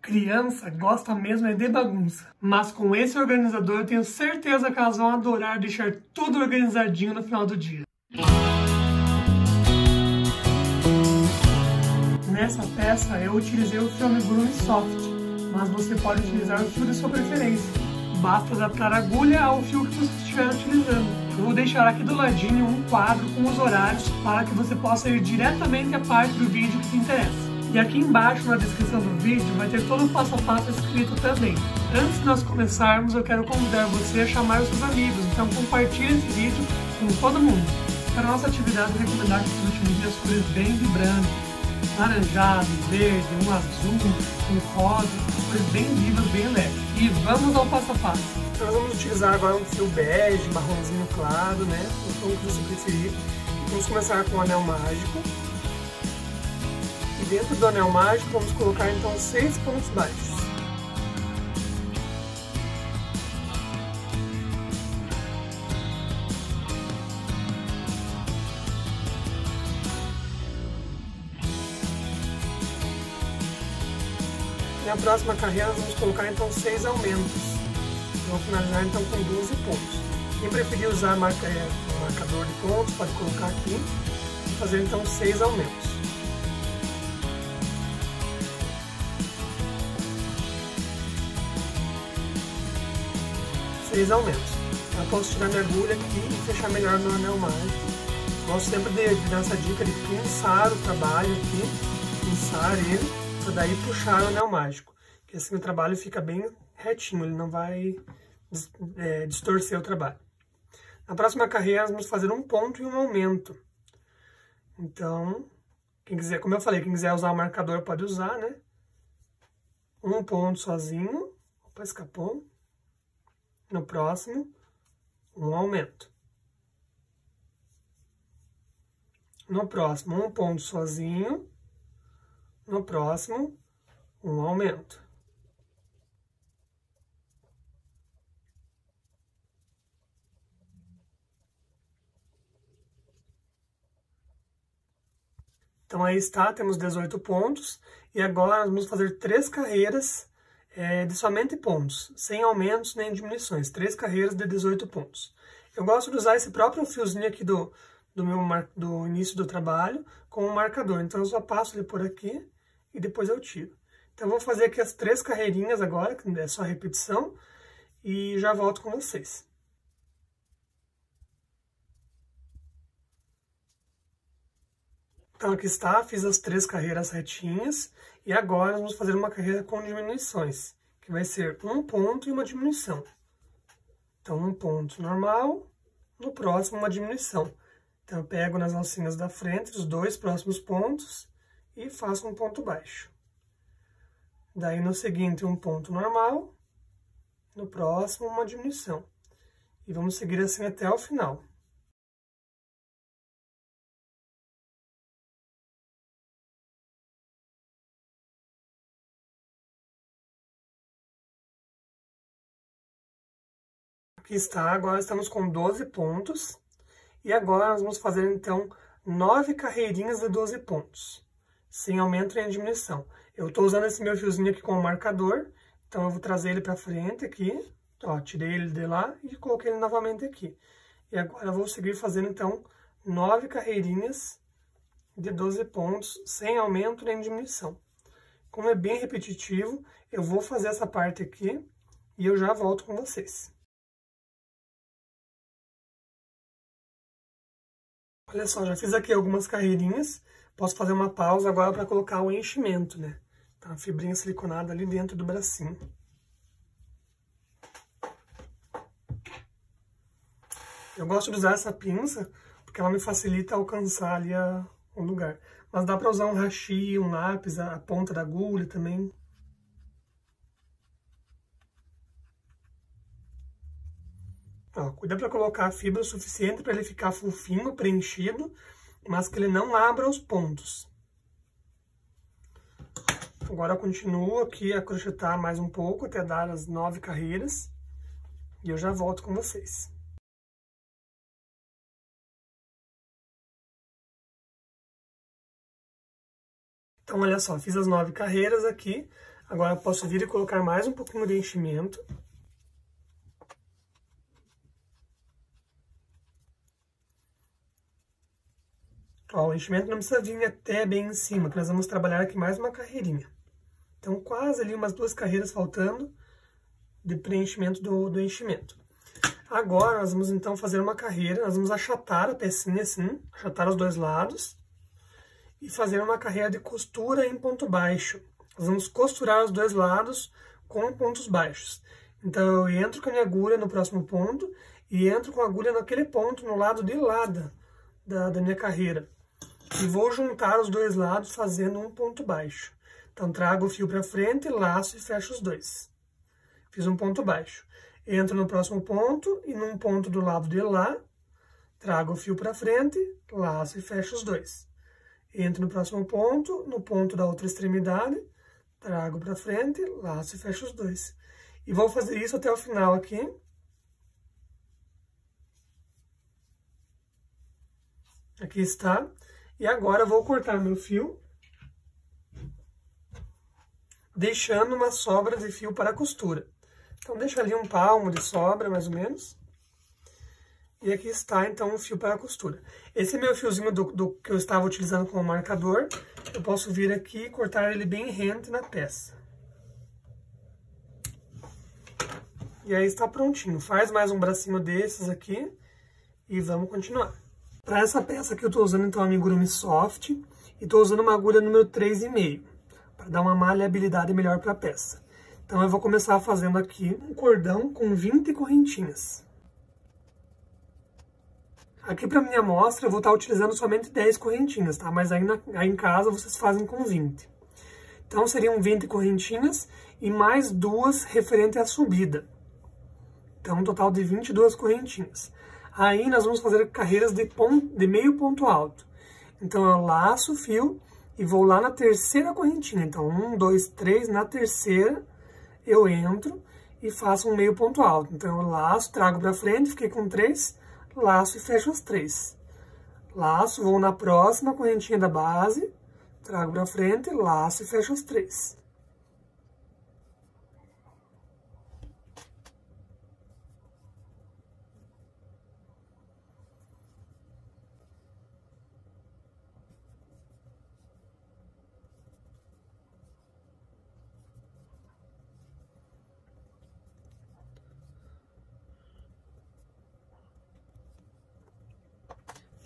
Criança gosta mesmo é de bagunça, mas com esse organizador eu tenho certeza que elas vão adorar deixar tudo organizadinho no final do dia. Nessa peça eu utilizei o fio amigurumi soft, mas você pode utilizar o fio de sua preferência. Basta adaptar a agulha ao fio que você estiver utilizando. Eu vou deixar aqui do ladinho um quadro com os horários para que você possa ir diretamente à parte do vídeo que te interessa. E aqui embaixo na descrição do vídeo vai ter todo o passo a passo escrito também. Antes de nós começarmos, eu quero convidar você a chamar os seus amigos, então compartilhe esse vídeo com todo mundo. Para a nossa atividade, eu recomendar que você utilize as cores bem vibrantes, laranjado, verde, um azul, um rosa, cores bem vivas, bem leves. E vamos ao passo a passo. Então, nós vamos utilizar agora um fio bege, marronzinho claro, né? O tom que você preferir. Vamos começar com o anel mágico. E dentro do anel mágico vamos colocar então 6 pontos baixos. Na próxima carreira nós vamos colocar então 6 aumentos. Vamos finalizar então com 12 pontos. Quem preferir usar um marcador de pontos pode colocar aqui e fazer então 6 aumentos. Aumentos. Eu posso tirar minha agulha aqui e fechar melhor no anel mágico. Gosto sempre de dar essa dica de pinçar o trabalho aqui, pinçar ele, para daí puxar o anel mágico. Que assim o trabalho fica bem retinho, ele não vai distorcer o trabalho. Na próxima carreira nós vamos fazer um ponto e um aumento. Então, quem quiser, como eu falei, quem quiser usar o marcador pode usar, né? Um ponto sozinho, opa, escapou. No próximo, um aumento. No próximo, um ponto sozinho. No próximo, um aumento. Então aí está, temos 18 pontos. E agora nós vamos fazer 3 carreiras de somente pontos, sem aumentos nem diminuições, 3 carreiras de 18 pontos. Eu gosto de usar esse próprio fiozinho aqui do início do trabalho como marcador, então eu só passo ele por aqui e depois eu tiro. Então eu vou fazer aqui as 3 carreirinhas agora, que é só repetição, e já volto com vocês. Então aqui está, fiz as 3 carreiras retinhas, e agora vamos fazer uma carreira com diminuições, que vai ser um ponto e uma diminuição. Então um ponto normal, no próximo uma diminuição. Então eu pego nas alcinhas da frente os 2 próximos pontos e faço um ponto baixo. Daí no seguinte um ponto normal, no próximo uma diminuição. E vamos seguir assim até o final. Aqui está, agora estamos com 12 pontos. E agora nós vamos fazer, então, 9 carreirinhas de 12 pontos. Sem aumento nem diminuição. Eu estou usando esse meu fiozinho aqui como marcador. Então, eu vou trazer ele para frente aqui. Ó, tirei ele de lá e coloquei ele novamente aqui. E agora eu vou seguir fazendo, então, 9 carreirinhas de 12 pontos. Sem aumento nem diminuição. Como é bem repetitivo, eu vou fazer essa parte aqui. E eu já volto com vocês. Olha só, já fiz aqui algumas carreirinhas, posso fazer uma pausa agora para colocar o enchimento, né? Tá, a fibrinha siliconada ali dentro do bracinho. Eu gosto de usar essa pinça, porque ela me facilita alcançar ali o lugar. Mas dá para usar um hashi, um lápis, a ponta da agulha também. Ó, cuida para colocar a fibra o suficiente para ele ficar fofinho, preenchido, mas que ele não abra os pontos. Agora eu continuo aqui a crochetar mais um pouco até dar as 9 carreiras e eu já volto com vocês. Então olha só, fiz as 9 carreiras aqui, Agora eu posso vir e colocar mais um pouquinho de enchimento. Ó, o enchimento não precisa vir até bem em cima, que nós vamos trabalhar aqui mais uma carreirinha. Então, quase ali umas 2 carreiras faltando de preenchimento do enchimento. Agora, nós vamos então fazer uma carreira, nós vamos achatar a pecinha assim, achatar os 2 lados e fazer uma carreira de costura em ponto baixo. Nós vamos costurar os 2 lados com pontos baixos. Então, eu entro com a minha agulha no próximo ponto e entro com a agulha naquele ponto, no lado de lá da minha carreira. E vou juntar os 2 lados fazendo um ponto baixo. Então, trago o fio para frente, laço e fecho os 2. Fiz um ponto baixo. Entro no próximo ponto e num ponto do lado de lá, trago o fio para frente, laço e fecho os 2. Entro no próximo ponto, no ponto da outra extremidade, trago para frente, laço e fecho os 2. E vou fazer isso até o final aqui. Aqui está. E agora eu vou cortar meu fio, deixando uma sobra de fio para a costura. Então, deixa ali um palmo de sobra, mais ou menos. E aqui está, então, o fio para a costura. Esse meu fiozinho do que eu estava utilizando como marcador, eu posso vir aqui e cortar ele bem rente na peça. E aí está prontinho. Faz mais um bracinho desses aqui e vamos continuar. Para essa peça aqui eu estou usando então a amigurumi soft e estou usando uma agulha número 3,5 para dar uma maleabilidade melhor para a peça. Então eu vou começar fazendo aqui um cordão com 20 correntinhas. Aqui para minha amostra eu vou estar utilizando somente 10 correntinhas, tá? Mas aí em casa vocês fazem com 20. Então seriam 20 correntinhas e mais 2 referente à subida. Então um total de 22 correntinhas. Aí nós vamos fazer carreiras de meio ponto alto. Então eu laço o fio e vou lá na terceira correntinha. Então 1, 2, 3, na terceira eu entro e faço um meio ponto alto. Então eu laço, trago para frente, fiquei com 3, laço e fecho as 3. Laço, vou na próxima correntinha da base, trago para frente, laço e fecho as 3.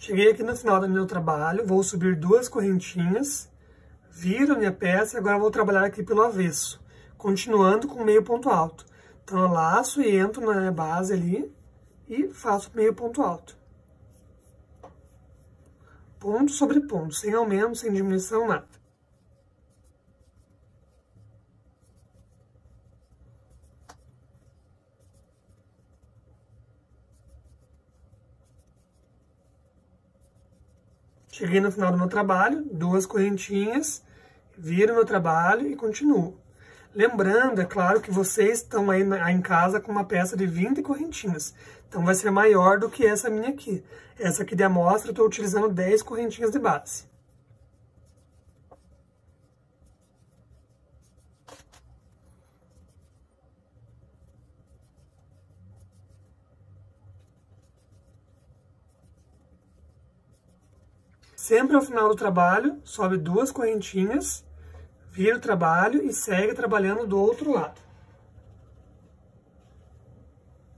Cheguei aqui no final do meu trabalho, vou subir 2 correntinhas, viro a minha peça e agora vou trabalhar aqui pelo avesso, continuando com meio ponto alto. Então eu laço e entro na minha base ali e faço meio ponto alto. Ponto sobre ponto, sem aumento, sem diminuição, nada. Cheguei no final do meu trabalho, 2 correntinhas, viro meu trabalho e continuo. Lembrando, é claro, que vocês estão aí em casa com uma peça de 20 correntinhas. Então vai ser maior do que essa minha aqui. Essa aqui de amostra eu estou utilizando 10 correntinhas de base. Sempre ao final do trabalho, sobe 2 correntinhas, vira o trabalho e segue trabalhando do outro lado.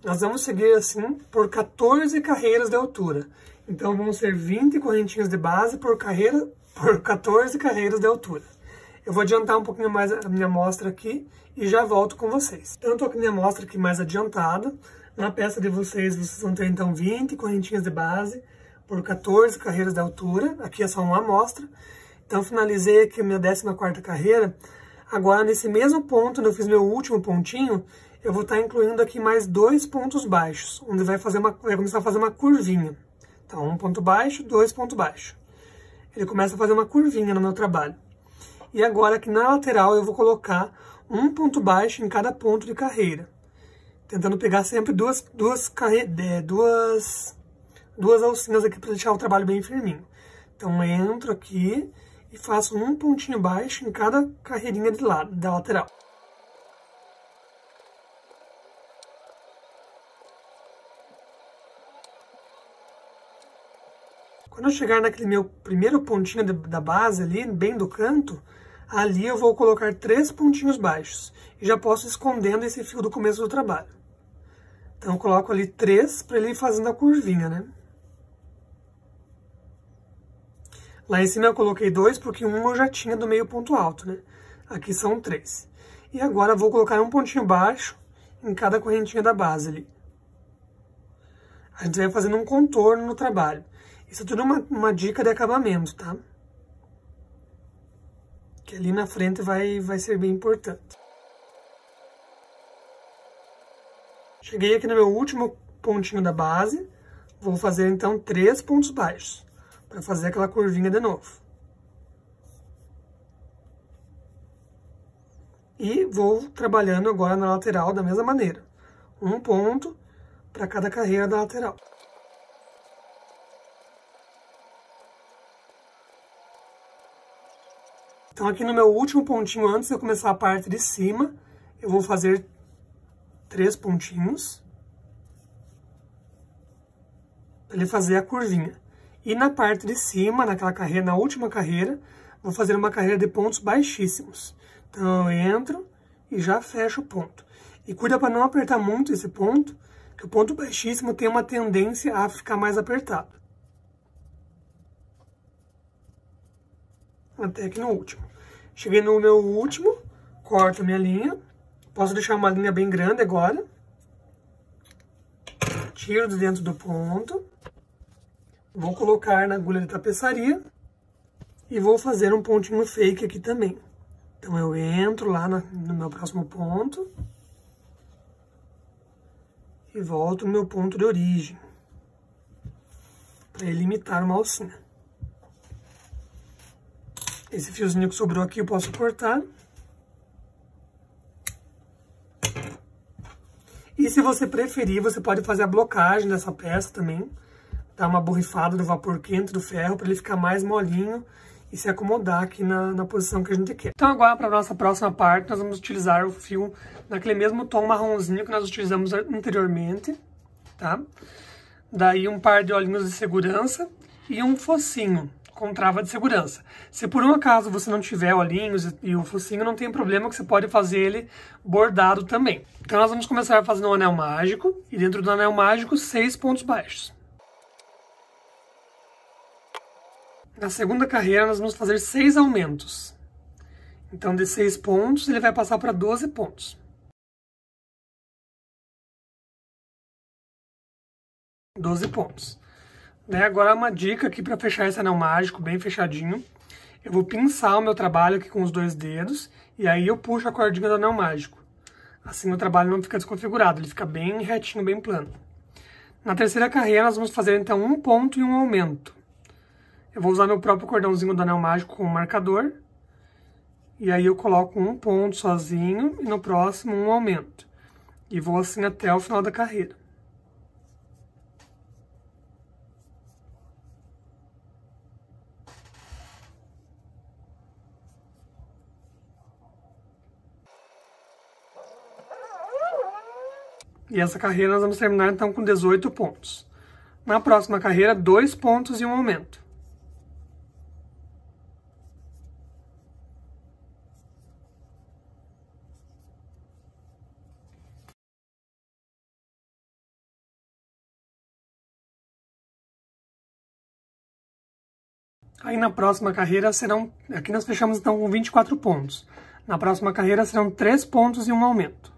Nós vamos seguir assim por 14 carreiras de altura. Então vão ser 20 correntinhas de base por 14 carreiras de altura. Eu vou adiantar um pouquinho mais a minha amostra aqui e já volto com vocês. Então, estou com a minha amostra aqui mais adiantada. Na peça de vocês vão ter então 20 correntinhas de base por 14 carreiras de altura. Aqui é só uma amostra. Então, finalizei aqui a minha 14ª carreira. Agora, nesse mesmo ponto, onde eu fiz meu último pontinho, eu vou estar incluindo aqui mais 2 pontos baixos, onde vai começar a fazer uma curvinha. Então, 1 ponto baixo, 2 pontos baixos. Ele começa a fazer uma curvinha no meu trabalho. E agora, aqui na lateral, eu vou colocar 1 ponto baixo em cada ponto de carreira. Tentando pegar sempre duas alcinhas aqui para deixar o trabalho bem firminho. Então, entro aqui e faço um pontinho baixo em cada carreirinha de lado, da lateral. Quando eu chegar naquele meu primeiro pontinho da base ali, bem do canto, ali eu vou colocar 3 pontinhos baixos. E já posso ir escondendo esse fio do começo do trabalho. Então eu coloco ali 3 para ele ir fazendo a curvinha, né? Lá em cima eu coloquei 2 porque um eu já tinha do meio ponto alto, né? Aqui são 3. E agora eu vou colocar um pontinho baixo em cada correntinha da base ali. A gente vai fazendo um contorno no trabalho. Isso é tudo uma dica de acabamento, tá? Que ali na frente vai ser bem importante. Cheguei aqui no meu último pontinho da base. Vou fazer então 3 pontos baixos. Para fazer aquela curvinha de novo. E vou trabalhando agora na lateral da mesma maneira. Um ponto para cada carreira da lateral. Então aqui no meu último pontinho, antes de eu começar a parte de cima, eu vou fazer 3 pontinhos. Para ele fazer a curvinha. E na parte de cima, naquela carreira, na última carreira, vou fazer uma carreira de pontos baixíssimos. Então eu entro e já fecho o ponto. E cuida para não apertar muito esse ponto, que o ponto baixíssimo tem uma tendência a ficar mais apertado. Até aqui no último. Cheguei no meu último, corto a minha linha. Posso deixar uma linha bem grande agora. Tiro de dentro do ponto. Vou colocar na agulha de tapeçaria. E vou fazer um pontinho fake aqui também. Então eu entro lá no meu próximo ponto. E volto no meu ponto de origem. Para ele imitar uma alcinha. Esse fiozinho que sobrou aqui eu posso cortar. E se você preferir, você pode fazer a blocagem dessa peça também. Dar uma borrifada do vapor quente do ferro para ele ficar mais molinho e se acomodar aqui na posição que a gente quer. Então agora para a nossa próxima parte nós vamos utilizar o fio naquele mesmo tom marronzinho que nós utilizamos anteriormente, tá? Daí um par de olhinhos de segurança e um focinho com trava de segurança. Se por um acaso você não tiver olhinhos e o focinho, não tem problema que você pode fazer ele bordado também. Então nós vamos começar fazendo um anel mágico e dentro do anel mágico 6 pontos baixos. Na segunda carreira nós vamos fazer 6 aumentos. Então de 6 pontos ele vai passar para 12 pontos. 12 pontos. Agora uma dica aqui para fechar esse anel mágico bem fechadinho. Eu vou pinçar o meu trabalho aqui com os 2 dedos e aí eu puxo a cordinha do anel mágico. Assim o trabalho não fica desconfigurado, ele fica bem retinho, bem plano. Na terceira carreira nós vamos fazer então um ponto e um aumento. Eu vou usar meu próprio cordãozinho do anel mágico com o marcador. E aí eu coloco um ponto sozinho e no próximo um aumento. E vou assim até o final da carreira. E essa carreira nós vamos terminar então com 18 pontos. Na próxima carreira, 2 pontos e um aumento. Aí na próxima carreira serão... Aqui nós fechamos então com 24 pontos. Na próxima carreira serão 3 pontos e um aumento.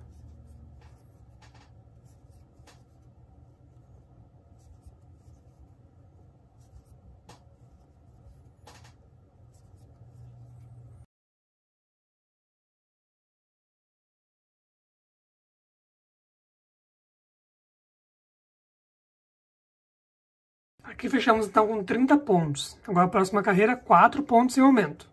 Aqui fechamos então com 30 pontos. Agora a próxima carreira, 4 pontos e um aumento.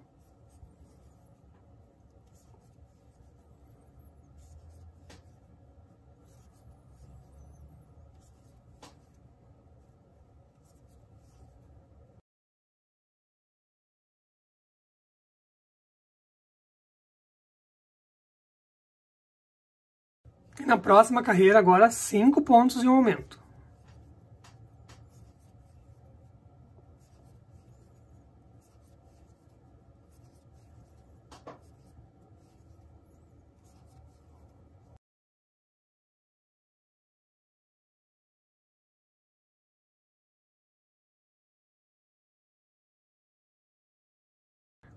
E na próxima carreira, agora 5 pontos e um aumento.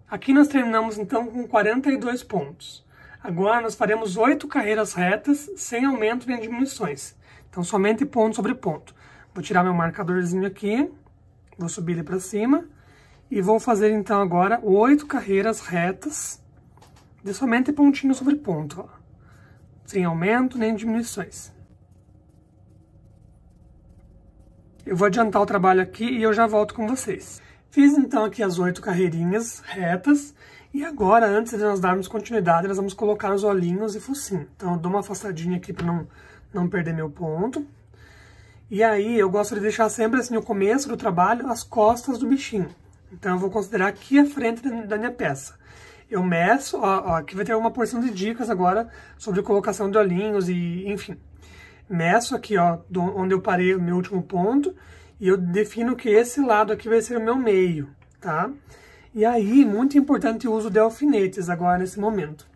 Aqui nós terminamos então com 42 pontos. Agora nós faremos 8 carreiras retas, sem aumento nem diminuições. Então somente ponto sobre ponto. Vou tirar meu marcadorzinho aqui, vou subir ele para cima e vou fazer então agora 8 carreiras retas, de somente pontinho sobre ponto, ó. Sem aumento nem diminuições. Eu vou adiantar o trabalho aqui e eu já volto com vocês. Fiz então aqui as 8 carreirinhas retas e agora, antes de nós darmos continuidade, nós vamos colocar os olhinhos e focinho. Então eu dou uma afastadinha aqui para não perder meu ponto. E aí eu gosto de deixar sempre assim o começo do trabalho, as costas do bichinho. Então eu vou considerar aqui a frente da minha peça. Eu meço, ó, aqui vai ter uma porção de dicas agora sobre colocação de olhinhos e enfim. Meço aqui, ó, onde eu parei o meu último ponto. E eu defino que esse lado aqui vai ser o meu meio, tá? E aí, muito importante o uso de alfinetes agora nesse momento.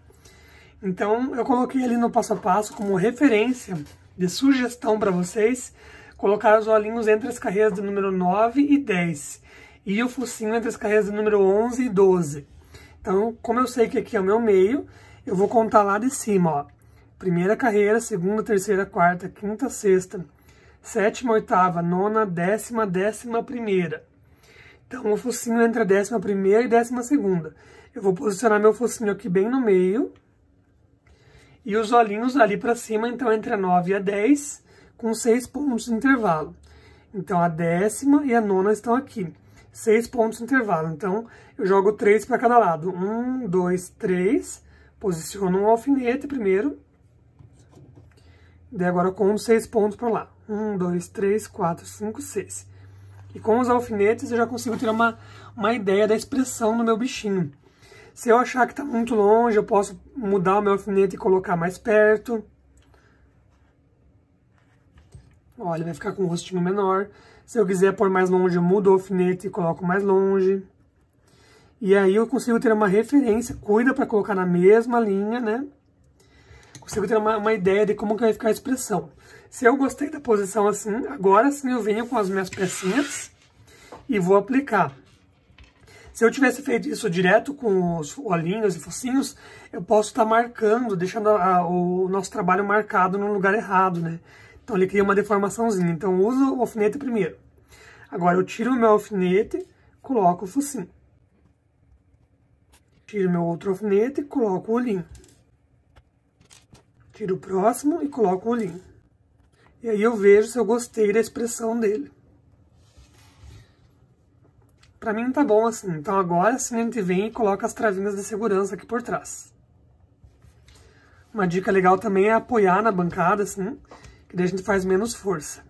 Então, eu coloquei ali no passo a passo como referência de sugestão para vocês, colocar os olhinhos entre as carreiras de número 9 e 10. E o focinho entre as carreiras de número 11 e 12. Então, como eu sei que aqui é o meu meio, eu vou contar lá de cima, ó. Primeira carreira, segunda, terceira, quarta, quinta, sexta, sétima, oitava, nona, décima, 11ª. Então, o focinho entre a 11ª e 12ª. Eu vou posicionar meu focinho aqui bem no meio. E os olhinhos ali para cima, então, entre a 9 e a 10, com 6 pontos de intervalo. Então, a 10ª e a 9ª estão aqui. 6 pontos de intervalo. Então, eu jogo 3 para cada lado. 1, 2, 3. Posiciono um alfinete primeiro. Daí agora com 6 pontos para lá. 1, 2, 3, 4, 5, 6. E com os alfinetes eu já consigo ter uma ideia da expressão do meu bichinho. Se eu achar que está muito longe, eu posso mudar o meu alfinete e colocar mais perto. Olha, vai ficar com um rostinho menor. Se eu quiser pôr mais longe, eu mudo o alfinete e coloco mais longe. E aí eu consigo ter uma referência. Cuida para colocar na mesma linha, né? Consigo ter uma ideia de como que vai ficar a expressão. Se eu gostei da posição assim, agora sim eu venho com as minhas pecinhas e vou aplicar. Se eu tivesse feito isso direto com os olhinhos e focinhos, eu posso estar marcando, deixando o nosso trabalho marcado no lugar errado, né? Então ele cria uma deformaçãozinha. Então eu uso o alfinete primeiro. Agora eu tiro o meu alfinete, coloco o focinho. Tiro meu outro alfinete e coloco o olhinho. Tiro o próximo e coloco o olhinho. E aí eu vejo se eu gostei da expressão dele. Pra mim tá bom assim. Então agora sim a gente vem e coloca as travinhas de segurança aqui por trás. Uma dica legal também é apoiar na bancada, assim, que daí a gente faz menos força.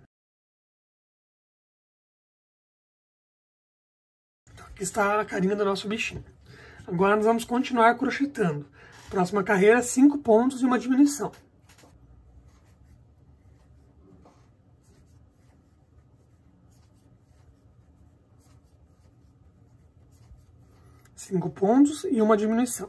Então, aqui está a carinha do nosso bichinho. Agora nós vamos continuar crochetando. Próxima carreira, 5 pontos e uma diminuição. Cinco pontos e uma diminuição.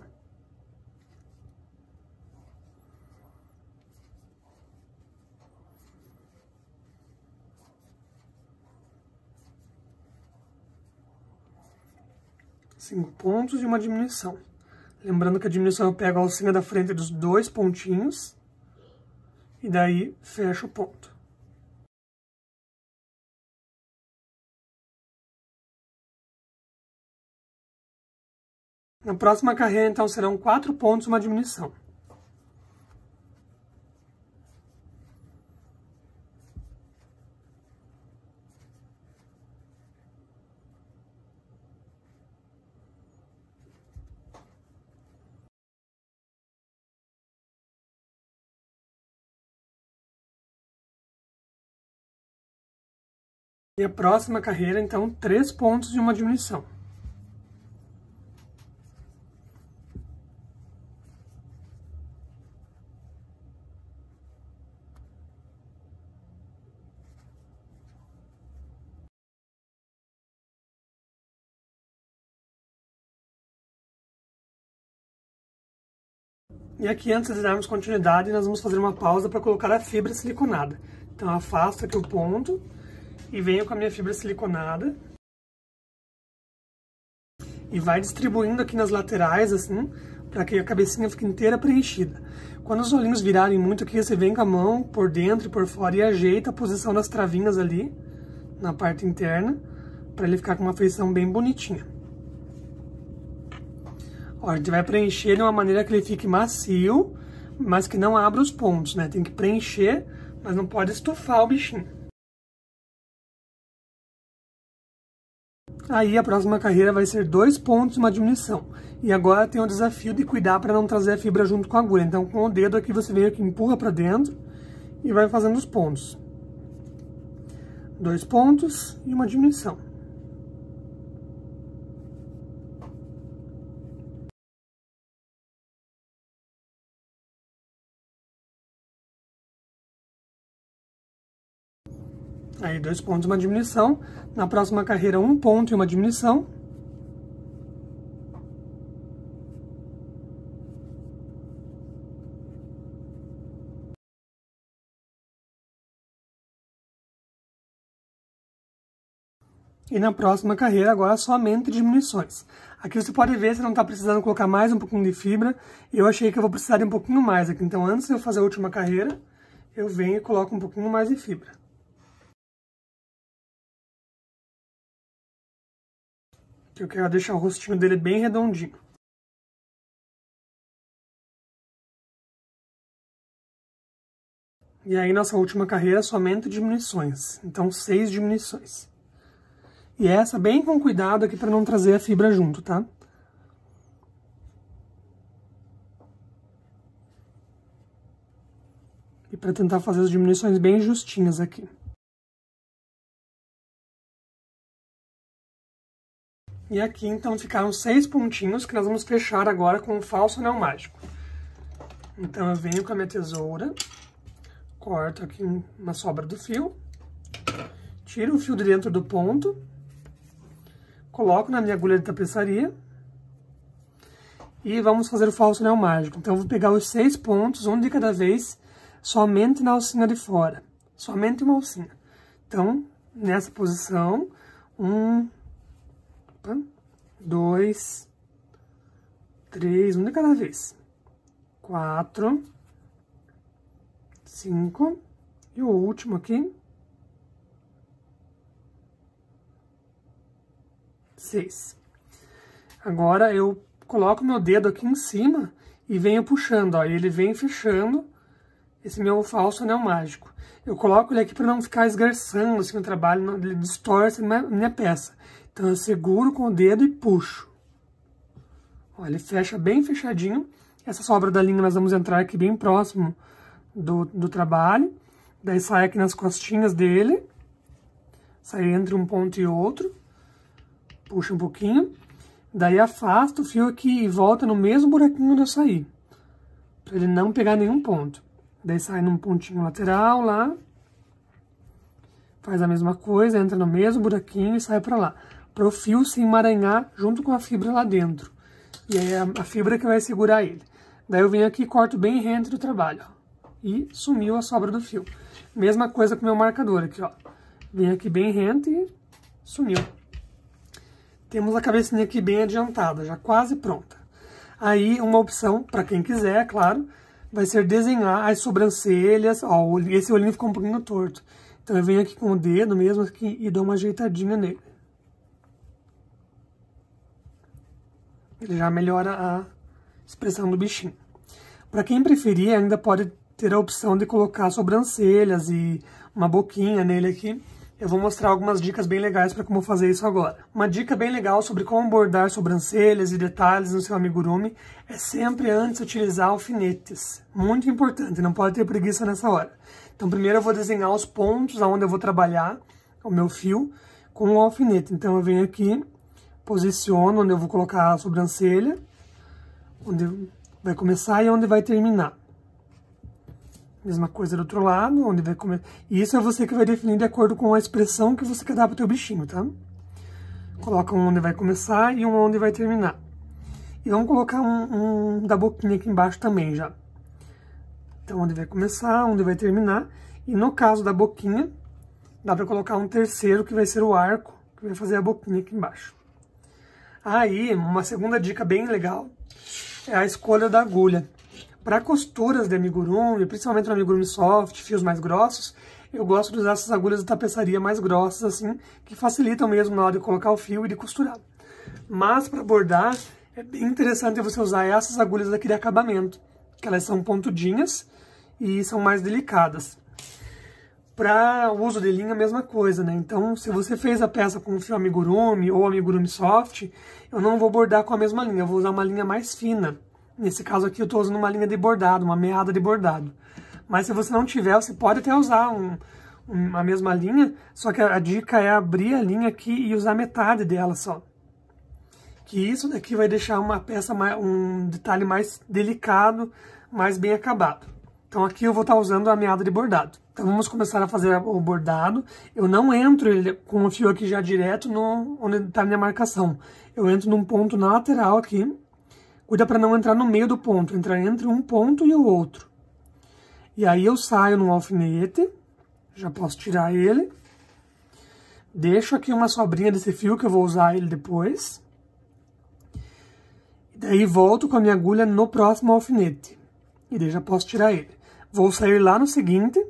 Cinco pontos e uma diminuição. Lembrando que a diminuição eu pego a alcinha da frente dos 2 pontinhos e daí fecho o ponto. Na próxima carreira, então, serão 4 pontos e uma diminuição. E a próxima carreira, então, 3 pontos e uma diminuição. E aqui, antes de darmos continuidade, nós vamos fazer uma pausa para colocar a fibra siliconada. Então, eu afasto aqui o ponto e venho com a minha fibra siliconada. E vai distribuindo aqui nas laterais, assim, para que a cabecinha fique inteira preenchida. Quando os olhinhos virarem muito aqui, você vem com a mão por dentro e por fora e ajeita a posição das travinhas ali, na parte interna, para ele ficar com uma feição bem bonitinha. Ó, a gente vai preencher ele de uma maneira que ele fique macio, mas que não abra os pontos, né? Tem que preencher, mas não pode estufar o bichinho. Aí a próxima carreira vai ser 2 pontos e uma diminuição. E agora tem o desafio de cuidar para não trazer a fibra junto com a agulha. Então com o dedo aqui você vem aqui, empurra para dentro e vai fazendo os pontos. 2 pontos e uma diminuição. Aí 2 pontos e uma diminuição. Na próxima carreira 1 ponto e uma diminuição. E na próxima carreira agora somente diminuições. Aqui você pode ver se não está precisando colocar mais um pouquinho de fibra. Eu achei que eu vou precisar de um pouquinho mais aqui. Então antes de eu fazer a última carreira, eu venho e coloco um pouquinho mais de fibra. Eu quero deixar o rostinho dele bem redondinho. E aí, nossa última carreira, somente diminuições. Então, 6 diminuições. E essa bem com cuidado aqui para não trazer a fibra junto, tá? E para tentar fazer as diminuições bem justinhas aqui. E aqui, então, ficaram 6 pontinhos que nós vamos fechar agora com um falso anel mágico. Então, eu venho com a minha tesoura, corto aqui uma sobra do fio, tiro o fio de dentro do ponto, coloco na minha agulha de tapeçaria e vamos fazer o falso anel mágico. Então, eu vou pegar os 6 pontos, um de cada vez, somente na alcinha de fora. Somente uma alcinha. Então, nessa posição, 2, 3, um de cada vez. 4, 5, e o último aqui, 6. Agora eu coloco meu dedo aqui em cima e venho puxando, ó, e ele vem fechando esse meu falso anel mágico. Eu coloco ele aqui para não ficar esgarçando assim o trabalho, não, ele distorce a minha peça. Então eu seguro com o dedo e puxo. Ó, ele fecha bem fechadinho. Essa sobra da linha nós vamos entrar aqui bem próximo do trabalho. Daí sai aqui nas costinhas dele. Sai entre um ponto e outro. Puxa um pouquinho. Daí afasta o fio aqui e volta no mesmo buraquinho onde eu saí. Para ele não pegar nenhum ponto. Daí sai num pontinho lateral lá. Faz a mesma coisa, entra no mesmo buraquinho e sai para lá. Para o fio se emaranhar junto com a fibra lá dentro. E aí é a fibra que vai segurar ele. Daí eu venho aqui e corto bem rente do trabalho, ó. E sumiu a sobra do fio. Mesma coisa com o meu marcador aqui, ó. Venho aqui bem rente e sumiu. Temos a cabecinha aqui bem adiantada, já quase pronta. Aí uma opção, para quem quiser, claro, vai ser desenhar as sobrancelhas. Ó, esse olhinho ficou um pouquinho torto. Então eu venho aqui com o dedo mesmo aqui e dou uma ajeitadinha nele. Ele já melhora a expressão do bichinho. Para quem preferir, ainda pode ter a opção de colocar sobrancelhas e uma boquinha nele aqui. Eu vou mostrar algumas dicas bem legais para como fazer isso agora. Uma dica bem legal sobre como bordar sobrancelhas e detalhes no seu amigurumi é sempre antes utilizar alfinetes. Muito importante, não pode ter preguiça nessa hora. Então primeiro eu vou desenhar os pontos onde eu vou trabalhar o meu fio com o alfinete. Então eu venho aqui, posiciono onde eu vou colocar a sobrancelha, onde vai começar e onde vai terminar. Mesma coisa do outro lado, onde vai começar. E isso é você que vai definir de acordo com a expressão que você quer dar pro teu bichinho, tá? Coloca um onde vai começar e um onde vai terminar. E vamos colocar um da boquinha aqui embaixo também já. Então, onde vai começar, onde vai terminar. E no caso da boquinha, dá pra colocar um terceiro, que vai ser o arco, que vai fazer a boquinha aqui embaixo. Aí, uma segunda dica bem legal é a escolha da agulha. Para costuras de amigurumi, principalmente no amigurumi soft, fios mais grossos, eu gosto de usar essas agulhas de tapeçaria mais grossas, assim, que facilitam mesmo na hora de colocar o fio e de costurar. Mas para bordar, é bem interessante você usar essas agulhas daqui de acabamento, que elas são pontudinhas e são mais delicadas. Para uso de linha, a mesma coisa, né? Então, se você fez a peça com fio amigurumi ou amigurumi soft, eu não vou bordar com a mesma linha, eu vou usar uma linha mais fina. Nesse caso aqui, eu estou usando uma linha de bordado, uma meada de bordado. Mas se você não tiver, você pode até usar a mesma linha, só que a dica é abrir a linha aqui e usar metade dela só. Que isso daqui vai deixar uma peça, um detalhe mais delicado, mais bem acabado. Então aqui eu vou estar usando a meada de bordado. Então vamos começar a fazer o bordado. Eu não entro com o fio aqui já direto onde está a minha marcação. Eu entro num ponto na lateral aqui. Cuida para não entrar no meio do ponto, entrar entre um ponto e o outro. E aí eu saio no alfinete, já posso tirar ele. Deixo aqui uma sobrinha desse fio que eu vou usar ele depois. E daí volto com a minha agulha no próximo alfinete. E daí já posso tirar ele. Vou sair lá no seguinte.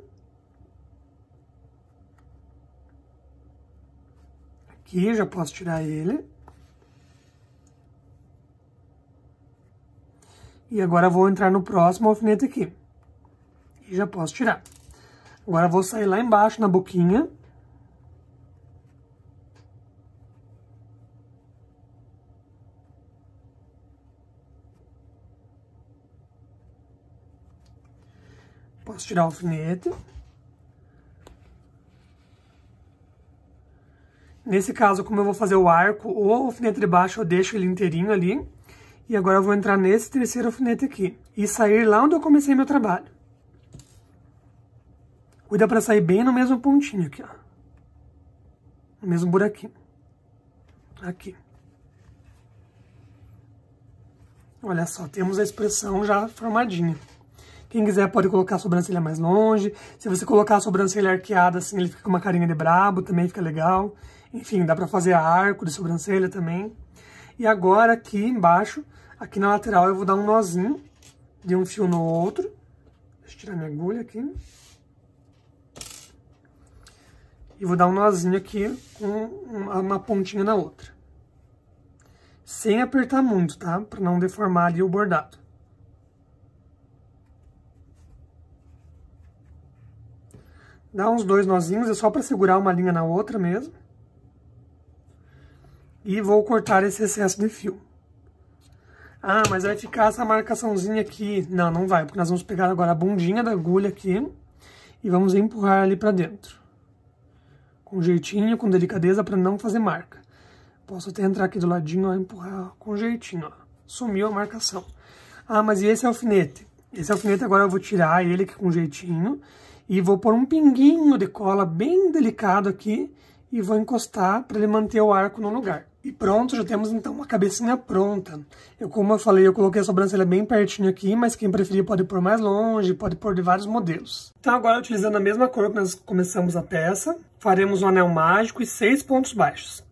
Aqui já posso tirar ele. E agora vou entrar no próximo alfinete aqui. E já posso tirar. Agora vou sair lá embaixo na boquinha. Posso tirar o alfinete. Nesse caso, como eu vou fazer o arco, o alfinete de baixo eu deixo ele inteirinho ali. E agora eu vou entrar nesse terceiro alfinete aqui. E sair lá onde eu comecei meu trabalho. Cuida para sair bem no mesmo pontinho aqui, ó. No mesmo buraquinho. Aqui. Olha só, temos a expressão já formadinha. Quem quiser pode colocar a sobrancelha mais longe. Se você colocar a sobrancelha arqueada assim, ele fica com uma carinha de brabo, também fica legal. Enfim, dá pra fazer arco de sobrancelha também. E agora aqui embaixo, aqui na lateral, eu vou dar um nozinho de um fio no outro. Deixa eu tirar minha agulha aqui. E vou dar um nozinho aqui com uma pontinha na outra. Sem apertar muito, tá? Pra não deformar ali o bordado. Dá uns 2 nozinhos, é só pra segurar uma linha na outra mesmo. E vou cortar esse excesso de fio. Ah, mas vai ficar essa marcaçãozinha aqui. Não, não vai, porque nós vamos pegar agora a bundinha da agulha aqui e vamos empurrar ali pra dentro. Com jeitinho, com delicadeza, pra não fazer marca. Posso até entrar aqui do ladinho, ó, empurrar com jeitinho, ó. Sumiu a marcação. Ah, mas e esse alfinete? Esse alfinete agora eu vou tirar ele aqui com jeitinho e vou pôr um pinguinho de cola bem delicado aqui e vou encostar para ele manter o arco no lugar. E pronto, já temos então uma cabecinha pronta. Como eu falei, eu coloquei a sobrancelha bem pertinho aqui, mas quem preferir pode pôr mais longe, pode pôr de vários modelos. Então agora, utilizando a mesma cor que nós começamos a peça, faremos um anel mágico e 6 pontos baixos.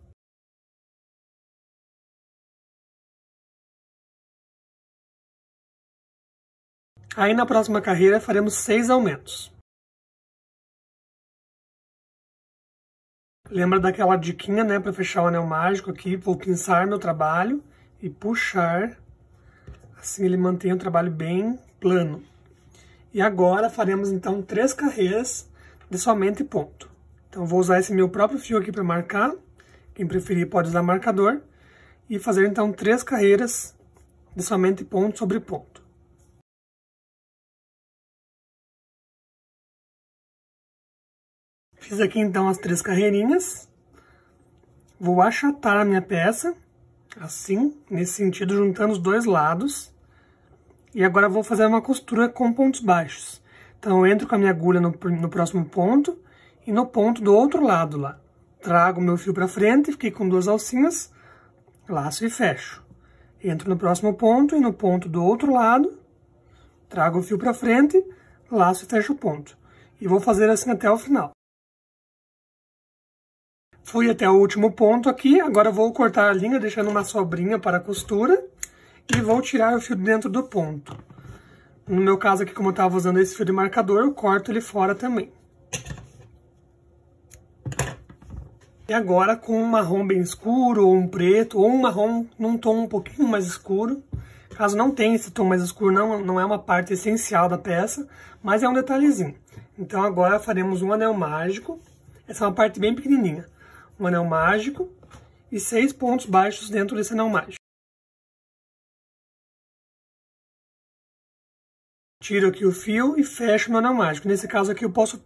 Aí na próxima carreira faremos 6 aumentos. Lembra daquela diquinha, né, para fechar o anel mágico aqui? Vou pinçar meu trabalho e puxar. Assim ele mantém o trabalho bem plano. E agora faremos então 3 carreiras de somente ponto. Então vou usar esse meu próprio fio aqui para marcar. Quem preferir pode usar marcador. E fazer então 3 carreiras de somente ponto sobre ponto. Fiz aqui então as 3 carreirinhas. Vou achatar a minha peça, assim, nesse sentido, juntando os 2 lados. E agora vou fazer uma costura com pontos baixos. Então eu entro com a minha agulha no próximo ponto e no ponto do outro lado lá. Trago o meu fio para frente, fiquei com 2 alcinhas, laço e fecho. Entro no próximo ponto e no ponto do outro lado, trago o fio para frente, laço e fecho o ponto. E vou fazer assim até o final. Fui até o último ponto aqui, agora vou cortar a linha, deixando uma sobrinha para a costura. E vou tirar o fio de dentro do ponto. No meu caso aqui, como eu estava usando esse fio de marcador, eu corto ele fora também. E agora com um marrom bem escuro, ou um preto, ou um marrom num tom um pouquinho mais escuro. Caso não tenha esse tom mais escuro, não é uma parte essencial da peça, mas é um detalhezinho. Então agora faremos um anel mágico. Essa é uma parte bem pequenininha. Um anel mágico e 6 pontos baixos dentro desse anel mágico. Tiro aqui o fio e fecho meu anel mágico. Nesse caso aqui eu posso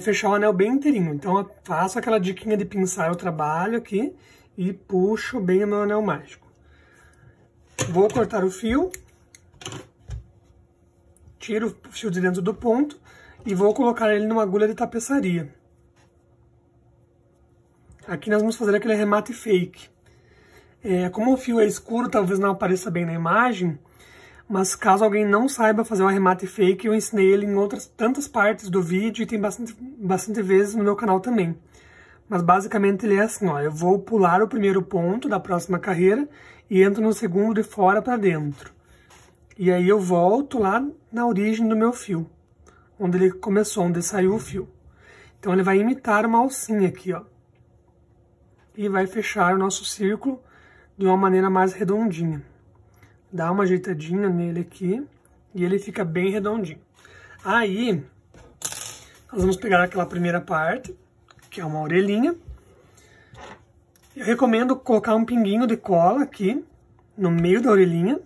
fechar o anel bem inteirinho. Então eu faço aquela diquinha de pinçar o trabalho aqui e puxo bem o meu anel mágico. Vou cortar o fio. Tiro o fio de dentro do ponto e vou colocar ele numa agulha de tapeçaria. Aqui nós vamos fazer aquele arremate fake. Como o fio é escuro, talvez não apareça bem na imagem, mas caso alguém não saiba fazer um arremate fake, eu ensinei ele em outras tantas partes do vídeo e tem bastante vezes no meu canal também. Mas basicamente ele é assim, ó, eu vou pular o primeiro ponto da próxima carreira e entro no segundo de fora para dentro. E aí eu volto lá na origem do meu fio, onde ele começou, onde saiu o fio. Então ele vai imitar uma alcinha aqui, ó. E vai fechar o nosso círculo de uma maneira mais redondinha. Dá uma ajeitadinha nele aqui e ele fica bem redondinho. Aí, nós vamos pegar aquela primeira parte, que é uma orelhinha. Eu recomendo colocar um pinguinho de cola aqui, no meio da orelhinha.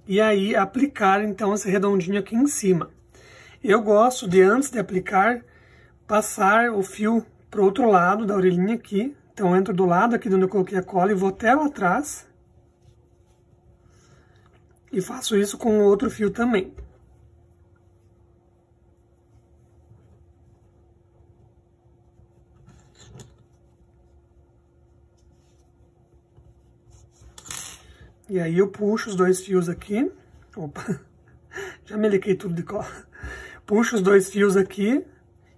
E aí, aplicar, então, esse redondinho aqui em cima. Eu gosto de, antes de aplicar, passar o fio para o outro lado da orelhinha aqui. Então eu entro do lado aqui onde eu coloquei a cola e vou até lá atrás. E faço isso com o outro fio também. E aí eu puxo os dois fios aqui. Opa, já melequei tudo de cola. Puxo os dois fios aqui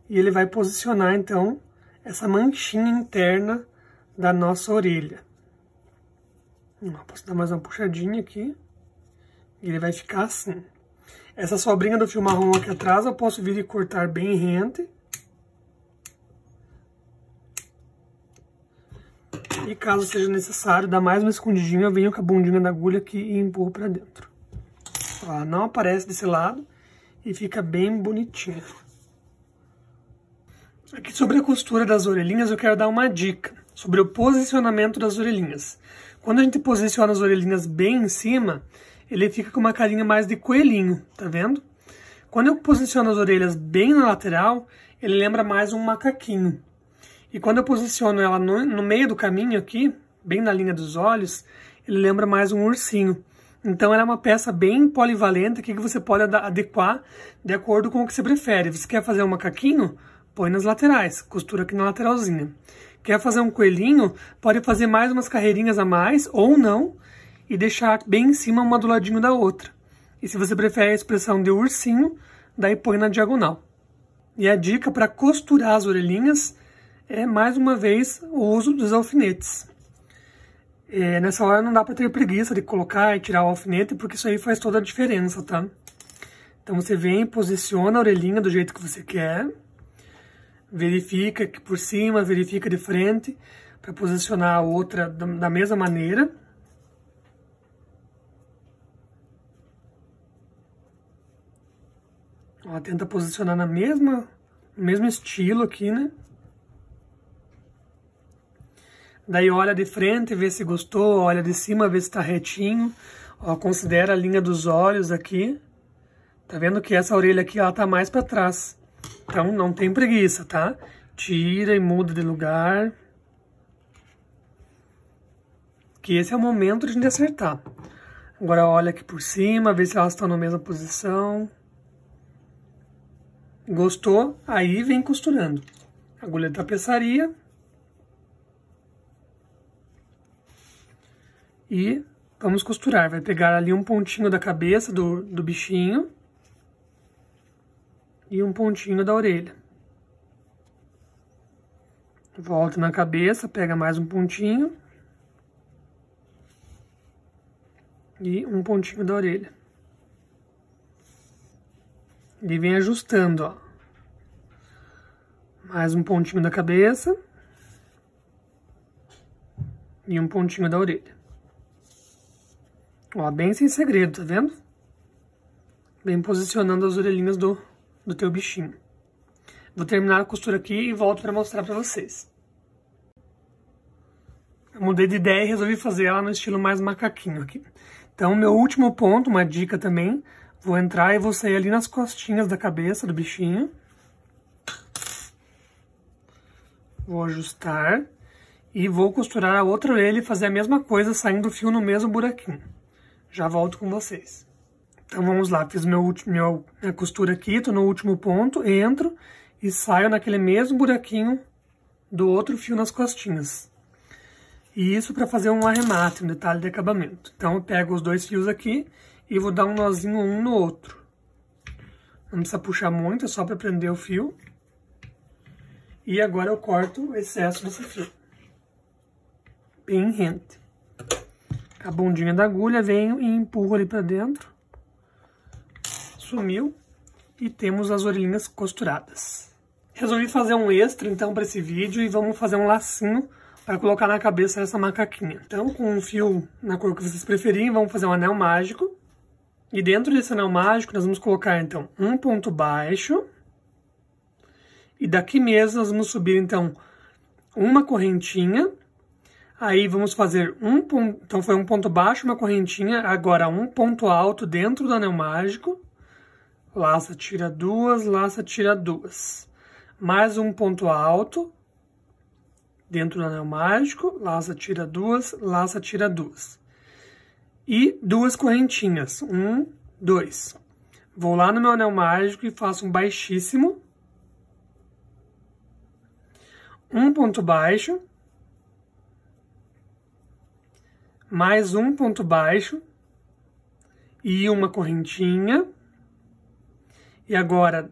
e ele vai posicionar então essa manchinha interna da nossa orelha. Posso dar mais uma puxadinha aqui. E ele vai ficar assim. Essa sobrinha do fio marrom aqui atrás eu posso vir e cortar bem rente. E caso seja necessário, dar mais uma escondidinha, eu venho com a bundinha da agulha aqui e empurro pra dentro. Ó, não aparece desse lado e fica bem bonitinho. Aqui sobre a costura das orelhinhas eu quero dar uma dica sobre o posicionamento das orelhinhas. Quando a gente posiciona as orelhinhas bem em cima, ele fica com uma carinha mais de coelhinho, tá vendo? Quando eu posiciono as orelhas bem na lateral, ele lembra mais um macaquinho. E quando eu posiciono ela no meio do caminho aqui, bem na linha dos olhos, ele lembra mais um ursinho. Então ela é uma peça bem polivalente que você pode adequar de acordo com o que você prefere. Você quer fazer um macaquinho? Põe nas laterais, costura aqui na lateralzinha. Quer fazer um coelhinho? Pode fazer mais umas carreirinhas a mais, ou não, e deixar bem em cima uma do ladinho da outra. E se você prefere a expressão de ursinho, daí põe na diagonal. E a dica para costurar as orelhinhas é, mais uma vez, o uso dos alfinetes. Nessa hora não dá para ter preguiça de colocar e tirar o alfinete, porque isso aí faz toda a diferença, tá? Então você vem e posiciona a orelhinha do jeito que você quer. Verifica aqui por cima, verifica de frente, para posicionar a outra da mesma maneira. Ó, tenta posicionar no mesmo estilo aqui, né? Daí olha de frente, vê se gostou, olha de cima, vê se tá retinho. Ó, considera a linha dos olhos aqui. Tá vendo que essa orelha aqui, ela tá mais para trás. Então não tem preguiça, tá? Tira e muda de lugar. Que esse é o momento de a gente acertar. Agora olha aqui por cima, vê se elas estão na mesma posição. Gostou? Aí vem costurando. agulha de tapeçaria. E vamos costurar. Vai pegar ali um pontinho da cabeça do bichinho e um pontinho da orelha. Volta na cabeça, pega mais um pontinho e um pontinho da orelha. E vem ajustando, ó. Mais um pontinho da cabeça e um pontinho da orelha. Ó, bem sem segredo, tá vendo? Bem posicionando as orelhinhas do teu bichinho. Vou terminar a costura aqui e volto para mostrar para vocês. Eu mudei de ideia e resolvi fazer ela no estilo mais macaquinho aqui. Então, meu último ponto, uma dica também, vou entrar e vou sair ali nas costinhas da cabeça do bichinho. Vou ajustar e vou costurar a outra orelha e fazer a mesma coisa, saindo o fio no mesmo buraquinho. Já volto com vocês. Então, vamos lá. Fiz minha costura aqui, tô no último ponto, entro e saio naquele mesmo buraquinho do outro fio nas costinhas. E isso para fazer um arremate, um detalhe de acabamento. Então, eu pego os dois fios aqui e vou dar um nozinho um no outro. Não precisa puxar muito, é só para prender o fio. E agora eu corto o excesso desse fio. Bem rente. A bundinha da agulha, venho e empurro ali para dentro. Sumiu. E temos as orelhinhas costuradas. Resolvi fazer um extra, então, para esse vídeo e vamos fazer um lacinho para colocar na cabeça dessa macaquinha. Então, com um fio na cor que vocês preferirem, vamos fazer um anel mágico. E dentro desse anel mágico, nós vamos colocar, então, um ponto baixo. E daqui mesmo, nós vamos subir, então, uma correntinha. Aí, vamos fazer um ponto... Então, foi um ponto baixo, uma correntinha. Agora, um ponto alto dentro do anel mágico. Laça, tira duas, laça, tira duas. Mais um ponto alto dentro do anel mágico, laça, tira duas, laça, tira duas. E duas correntinhas, 1, 2. Vou lá no meu anel mágico e faço um baixíssimo. Um ponto baixo. Mais um ponto baixo. E uma correntinha. E agora,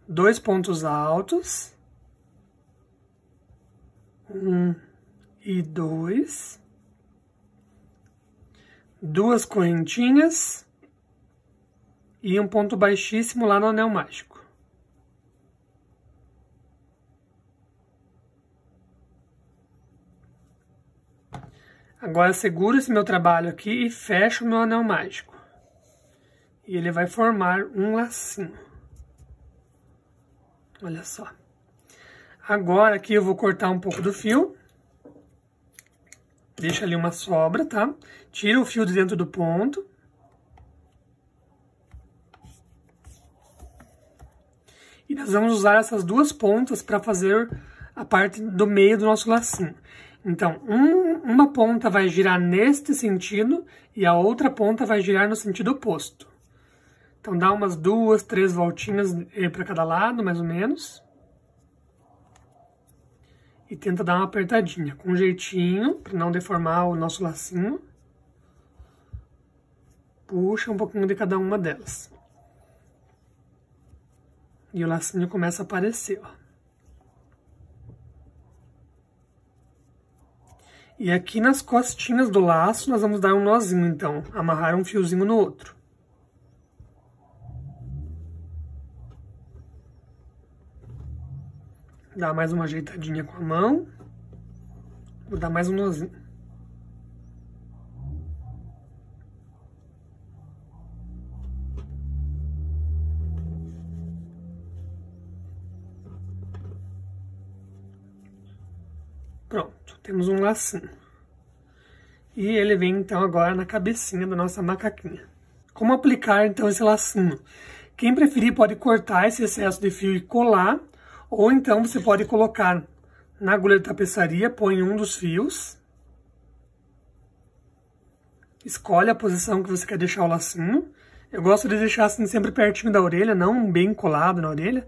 dois pontos altos. 1 e 2. Duas correntinhas. E um ponto baixíssimo lá no anel mágico. Agora, seguro esse meu trabalho aqui e fecho o meu anel mágico. E ele vai formar um lacinho. Olha só. Agora aqui eu vou cortar um pouco do fio. Deixa ali uma sobra, tá? Tira o fio de dentro do ponto. E nós vamos usar essas duas pontas para fazer a parte do meio do nosso lacinho. Então, uma ponta vai girar neste sentido e a outra ponta vai girar no sentido oposto. Então, dá umas 2, 3 voltinhas para cada lado, mais ou menos. E tenta dar uma apertadinha, com um jeitinho, para não deformar o nosso lacinho. Puxa um pouquinho de cada uma delas. E o lacinho começa a aparecer, ó. E aqui nas costinhas do laço, nós vamos dar um nozinho, então. Amarrar um fiozinho no outro. Dá mais uma ajeitadinha com a mão. Vou dar mais um nozinho. Pronto, temos um lacinho. E ele vem, então, agora na cabecinha da nossa macaquinha. Como aplicar, então, esse lacinho? Quem preferir pode cortar esse excesso de fio e colar. Ou então você pode colocar na agulha de tapeçaria, põe um dos fios. Escolhe a posição que você quer deixar o lacinho. Eu gosto de deixar assim sempre pertinho da orelha, não bem colado na orelha,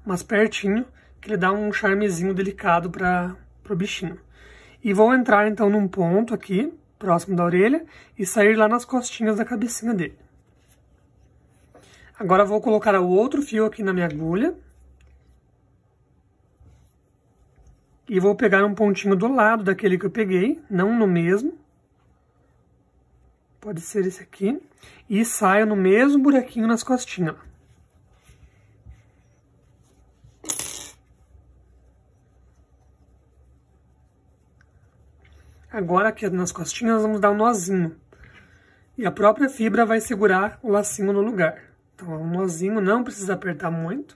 mas pertinho, que ele dá um charmezinho delicado pro bichinho. E vou entrar então num ponto aqui, próximo da orelha, e sair lá nas costinhas da cabecinha dele. Agora vou colocar o outro fio aqui na minha agulha. E vou pegar um pontinho do lado daquele que eu peguei, não no mesmo. Pode ser esse aqui. E saio no mesmo buraquinho nas costinhas. Agora aqui nas costinhas vamos dar um nozinho. E a própria fibra vai segurar o lacinho no lugar. Então um nozinho, não precisa apertar muito.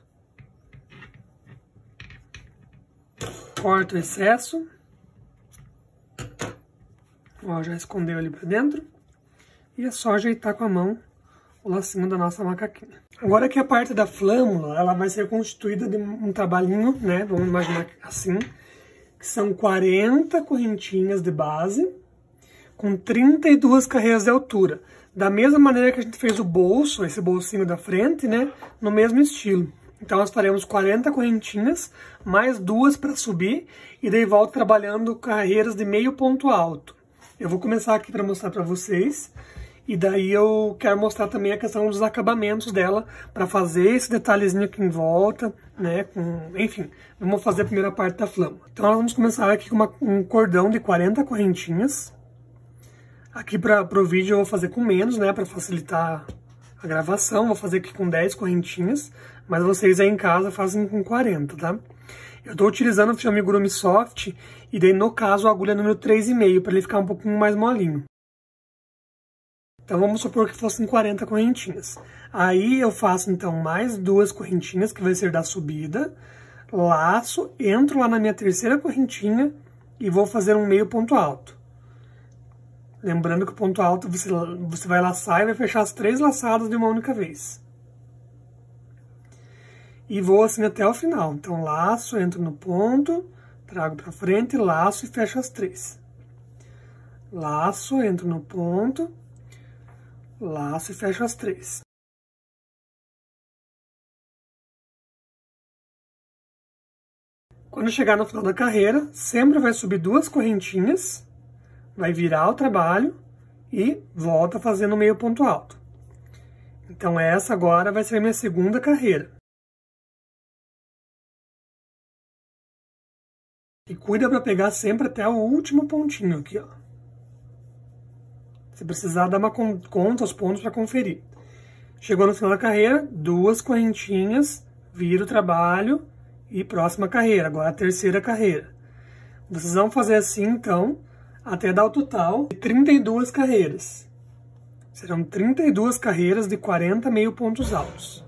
Corto o excesso. Ó, já escondeu ali pra dentro. E é só ajeitar com a mão o lacinho da nossa macaquinha. Agora que a parte da flâmula, ela vai ser constituída de um trabalhinho, né? Vamos imaginar assim. Que são 40 correntinhas de base, com 32 carreiras de altura. Da mesma maneira que a gente fez o bolso, esse bolsinho da frente, né? No mesmo estilo. Então, nós faremos 40 correntinhas, mais 2 para subir, e daí volto trabalhando carreiras de meio ponto alto. Eu vou começar aqui para mostrar para vocês, e daí eu quero mostrar também a questão dos acabamentos dela, para fazer esse detalhezinho aqui em volta, né? Enfim, vamos fazer a primeira parte da flama. Então, nós vamos começar aqui com um cordão de 40 correntinhas. Aqui para o vídeo eu vou fazer com menos, né? Para facilitar a gravação, vou fazer aqui com 10 correntinhas, mas vocês aí em casa fazem com 40, tá? Eu estou utilizando o fio amigurumi soft, e daí no caso a agulha número 3,5, para ele ficar um pouquinho mais molinho. Então vamos supor que fossem 40 correntinhas. Aí eu faço então mais 2 correntinhas, que vai ser da subida, laço, entro lá na minha terceira correntinha e vou fazer um meio ponto alto. Lembrando que o ponto alto você vai laçar e vai fechar as 3 laçadas de uma única vez. E vou assim até o final. Então laço, entro no ponto, trago pra frente, laço e fecho as 3. Laço, entro no ponto, laço e fecho as 3. Quando chegar no final da carreira, sempre vai subir 2 correntinhas, vai virar o trabalho e volta fazendo meio ponto alto. Então essa agora vai ser a minha segunda carreira. E cuida para pegar sempre até o último pontinho aqui, ó. Se precisar, dá uma conta aos pontos para conferir. Chegou no final da carreira, 2 correntinhas, vira o trabalho e próxima carreira. Agora a terceira carreira. Vocês vão fazer assim, então, até dar o total de 32 carreiras. Serão 32 carreiras de 40 meio pontos altos.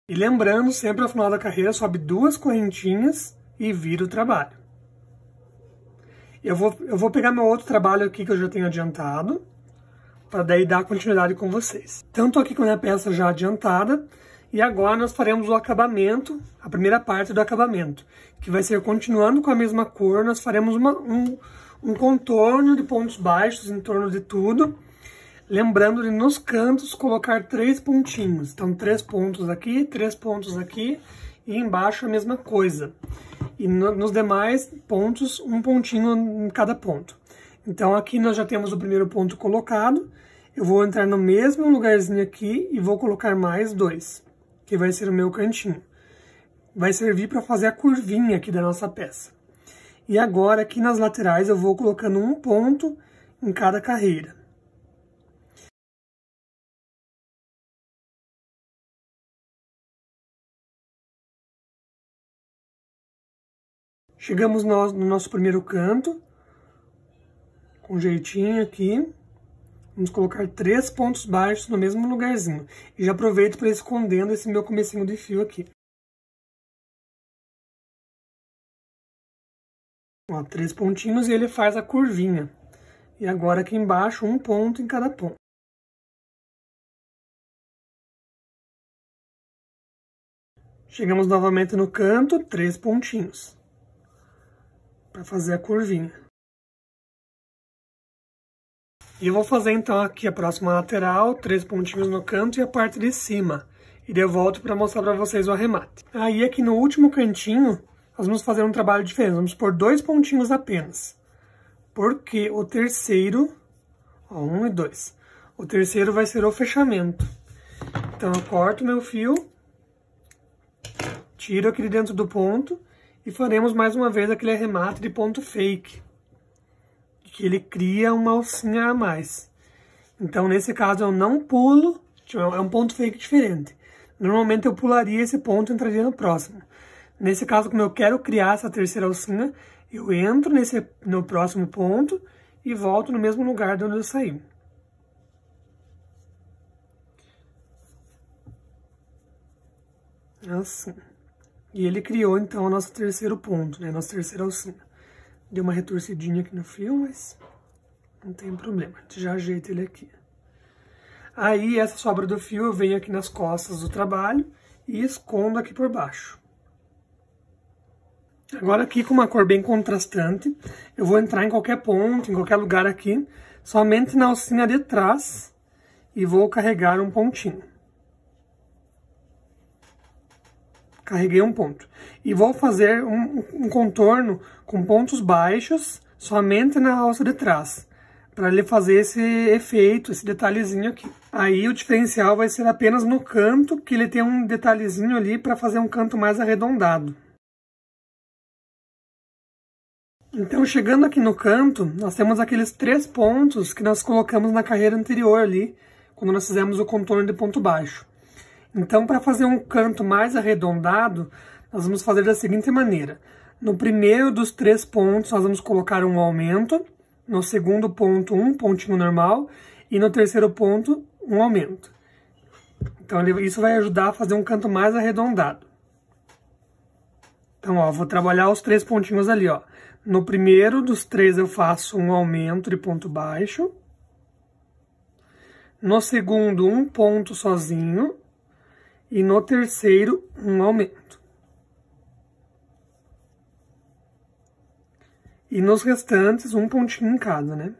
E lembrando, sempre ao final da carreira, sobe 2 correntinhas e vira o trabalho. Eu vou pegar meu outro trabalho aqui que eu já tenho adiantado, para daí dar continuidade com vocês. Então, estou aqui com a minha peça já adiantada, e agora nós faremos o acabamento, a primeira parte do acabamento, que vai ser continuando com a mesma cor, nós faremos um contorno de pontos baixos em torno de tudo, lembrando de nos cantos colocar 3 pontinhos. Então 3 pontos aqui, 3 pontos aqui e embaixo a mesma coisa. E nos demais pontos, um pontinho em cada ponto. Então aqui nós já temos o primeiro ponto colocado. Eu vou entrar no mesmo lugarzinho aqui e vou colocar mais 2, que vai ser o meu cantinho. Vai servir para fazer a curvinha aqui da nossa peça. E agora aqui nas laterais eu vou colocando um ponto em cada carreira. Chegamos no nosso primeiro canto, com jeitinho aqui. Vamos colocar 3 pontos baixos no mesmo lugarzinho. E já aproveito para ir escondendo esse meu comecinho de fio aqui. Ó, 3 pontinhos e ele faz a curvinha. E agora aqui embaixo, um ponto em cada ponto. Chegamos novamente no canto, 3 pontinhos. Para fazer a curvinha. E eu vou fazer então aqui a próxima lateral, 3 pontinhos no canto e a parte de cima. E daí eu volto para mostrar para vocês o arremate. Aí aqui no último cantinho, nós vamos fazer um trabalho diferente. Vamos pôr 2 pontinhos apenas. Porque o terceiro, ó, 1 e 2. O terceiro vai ser o fechamento. Então eu corto meu fio, tiro aqui de dentro do ponto e faremos mais uma vez aquele arremate de ponto fake. Que ele cria uma alcinha a mais. Então nesse caso eu não pulo, é um ponto fake diferente. Normalmente eu pularia esse ponto e entraria no próximo. Nesse caso, como eu quero criar essa terceira alcinha, eu entro no próximo ponto e volto no mesmo lugar de onde eu saí. Assim. E ele criou, então, o nosso terceiro ponto, né? Nossa terceira alcinha. Deu uma retorcidinha aqui no fio, mas não tem problema. A gente já ajeita ele aqui. Aí, essa sobra do fio, eu venho aqui nas costas do trabalho e escondo aqui por baixo. Agora aqui, com uma cor bem contrastante, eu vou entrar em qualquer ponto, em qualquer lugar aqui, somente na alcinha de trás e vou carregar um pontinho. Carreguei um ponto. E vou fazer um contorno com pontos baixos somente na alça de trás, para ele fazer esse efeito, esse detalhezinho aqui. Aí o diferencial vai ser apenas no canto, que ele tem um detalhezinho ali para fazer um canto mais arredondado. Então, chegando aqui no canto, nós temos aqueles 3 pontos que nós colocamos na carreira anterior ali, quando nós fizemos o contorno de ponto baixo. Então, para fazer um canto mais arredondado, nós vamos fazer da seguinte maneira. No primeiro dos 3 pontos, nós vamos colocar um aumento. No segundo ponto, um pontinho normal. E no terceiro ponto, um aumento. Então, isso vai ajudar a fazer um canto mais arredondado. Então, ó, vou trabalhar os 3 pontinhos ali, ó. No primeiro dos 3, eu faço um aumento de ponto baixo. No segundo, um ponto sozinho. E no terceiro, um aumento. E nos restantes, um pontinho em cada, né?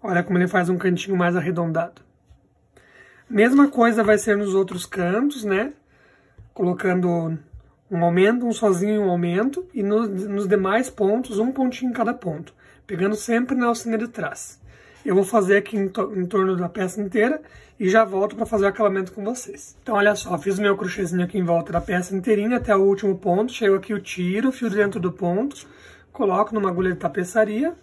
Olha como ele faz um cantinho mais arredondado. Mesma coisa vai ser nos outros cantos, né? Colocando um aumento, um sozinho e um aumento. E nos demais pontos, um pontinho em cada ponto. Pegando sempre na alcinha de trás. Eu vou fazer aqui em torno da peça inteira e já volto para fazer o acabamento com vocês. Então, olha só, fiz o meu crochêzinho aqui em volta da peça inteirinha até o último ponto. Chego aqui, eu tiro o fio dentro do ponto, coloco numa agulha de tapeçaria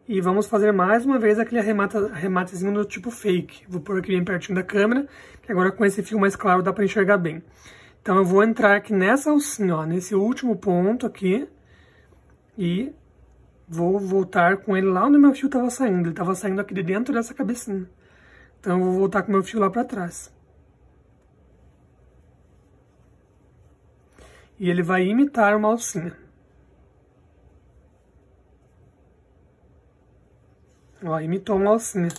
e vamos fazer mais uma vez aquele arrematezinho do tipo fake. Vou pôr aqui bem pertinho da câmera, que agora com esse fio mais claro dá para enxergar bem. Então, eu vou entrar aqui nessa alcinha, ó, nesse último ponto aqui e vou voltar com ele lá onde meu fio estava saindo. Ele estava saindo aqui de dentro dessa cabecinha. Então, eu vou voltar com meu fio lá para trás. E ele vai imitar uma alcinha. Ó, imitou uma alcinha.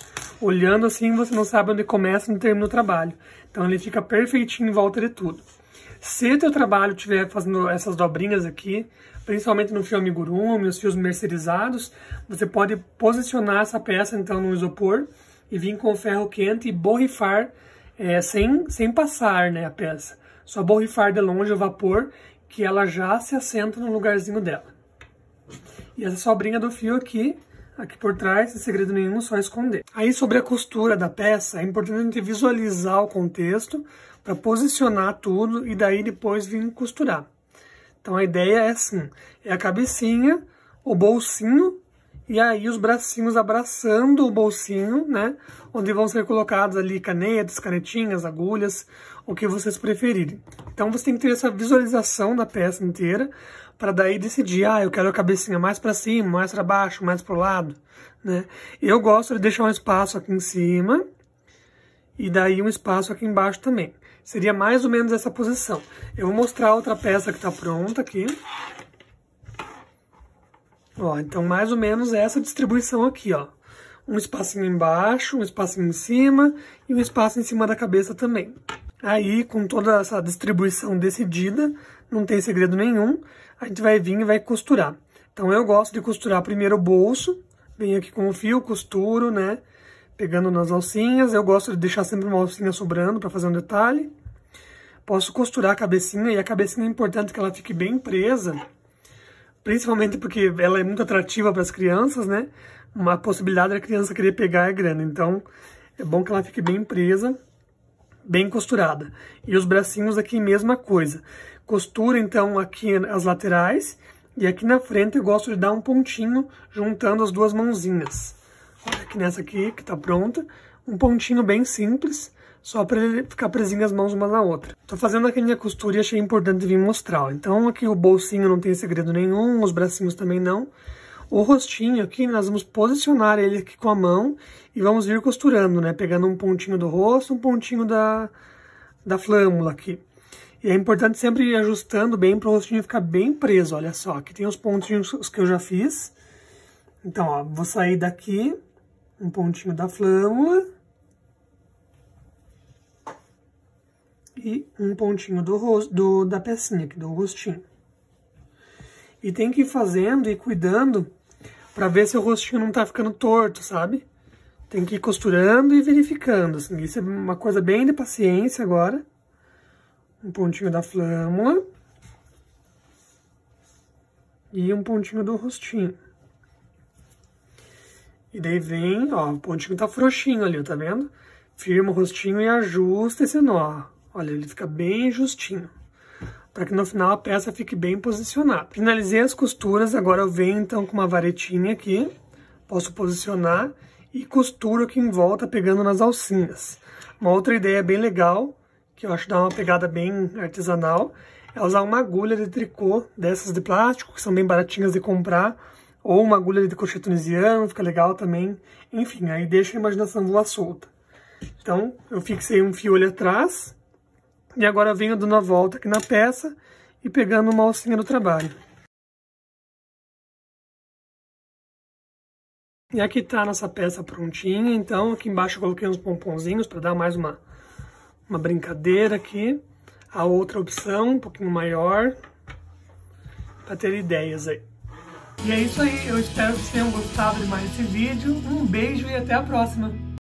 Olhando assim, você não sabe onde começa e onde termina o trabalho. Então, ele fica perfeitinho em volta de tudo. Se o teu trabalho estiver fazendo essas dobrinhas aqui, principalmente no fio amigurumi, os fios mercerizados, você pode posicionar essa peça então no isopor e vir com o ferro quente e borrifar sem passar, né, a peça. Só borrifar de longe o vapor que ela já se assenta no lugarzinho dela. E essa sobrinha do fio aqui por trás, sem segredo nenhum, só esconder. Aí sobre a costura da peça, é importante a gente visualizar o contexto para posicionar tudo e daí depois vir costurar. Então a ideia é assim, é a cabecinha, o bolsinho e aí os bracinhos abraçando o bolsinho, né? Onde vão ser colocados ali canetas, canetinhas, agulhas, o que vocês preferirem. Então você tem que ter essa visualização da peça inteira para daí decidir, eu quero a cabecinha mais para cima, mais para baixo, mais para o lado, né? Eu gosto de deixar um espaço aqui em cima e daí um espaço aqui embaixo também. Seria mais ou menos essa posição. Eu vou mostrar outra peça que está pronta aqui. Ó, então mais ou menos essa distribuição aqui, ó. Um espacinho embaixo, um espacinho em cima e um espaço em cima da cabeça também. Aí, com toda essa distribuição decidida, não tem segredo nenhum, a gente vai vir e vai costurar. Então eu gosto de costurar primeiro o bolso, venho aqui com o fio, costuro, né? pegando nas alcinhas. Eu gosto de deixar sempre uma alcinha sobrando para fazer um detalhe. Posso costurar a cabecinha, e a cabecinha é importante que ela fique bem presa, principalmente porque ela é muito atrativa para as crianças, né? Uma possibilidade da criança querer pegar é grande, então é bom que ela fique bem presa, bem costurada. E os bracinhos aqui, mesma coisa. Costura, então, aqui as laterais, e aqui na frente eu gosto de dar um pontinho juntando as duas mãozinhas. Olha aqui nessa aqui, que tá pronta, um pontinho bem simples, só para ele ficar presinho as mãos uma na outra. Tô fazendo aqui a minha costura e achei importante vir mostrar, ó. Então aqui o bolsinho não tem segredo nenhum, os bracinhos também não. O rostinho aqui, nós vamos posicionar ele aqui com a mão e vamos vir costurando, né? Pegando um pontinho do rosto, um pontinho da flâmula aqui. E é importante sempre ir ajustando bem para o rostinho ficar bem preso, olha só. Aqui tem os pontinhos que eu já fiz. Então, ó, vou sair daqui, um pontinho da flâmula. E um pontinho da pecinha aqui, do rostinho. E tem que ir fazendo e cuidando para ver se o rostinho não tá ficando torto, sabe? Tem que ir costurando e verificando, assim. Isso é uma coisa bem de paciência agora. Um pontinho da flâmula. E um pontinho do rostinho. E daí vem, ó, o pontinho tá frouxinho ali, tá vendo? Firma o rostinho e ajusta esse nó. Olha, ele fica bem justinho, para que no final a peça fique bem posicionada. Finalizei as costuras, agora eu venho então com uma varetinha aqui, posso posicionar e costuro aqui em volta pegando nas alcinhas. Uma outra ideia bem legal, que eu acho que dá uma pegada bem artesanal, é usar uma agulha de tricô dessas de plástico, que são bem baratinhas de comprar, ou uma agulha de crochê tunisiano, fica legal também. Enfim, aí deixa a imaginação voar solta. Então, eu fixei um fio ali atrás, e agora eu venho dando a volta aqui na peça e pegando uma alcinha do trabalho. E aqui tá a nossa peça prontinha, então aqui embaixo eu coloquei uns pomponzinhos para dar mais uma brincadeira aqui. A outra opção, um pouquinho maior, para ter ideias aí. E é isso aí, eu espero que vocês tenham gostado de mais esse vídeo. Um beijo e até a próxima!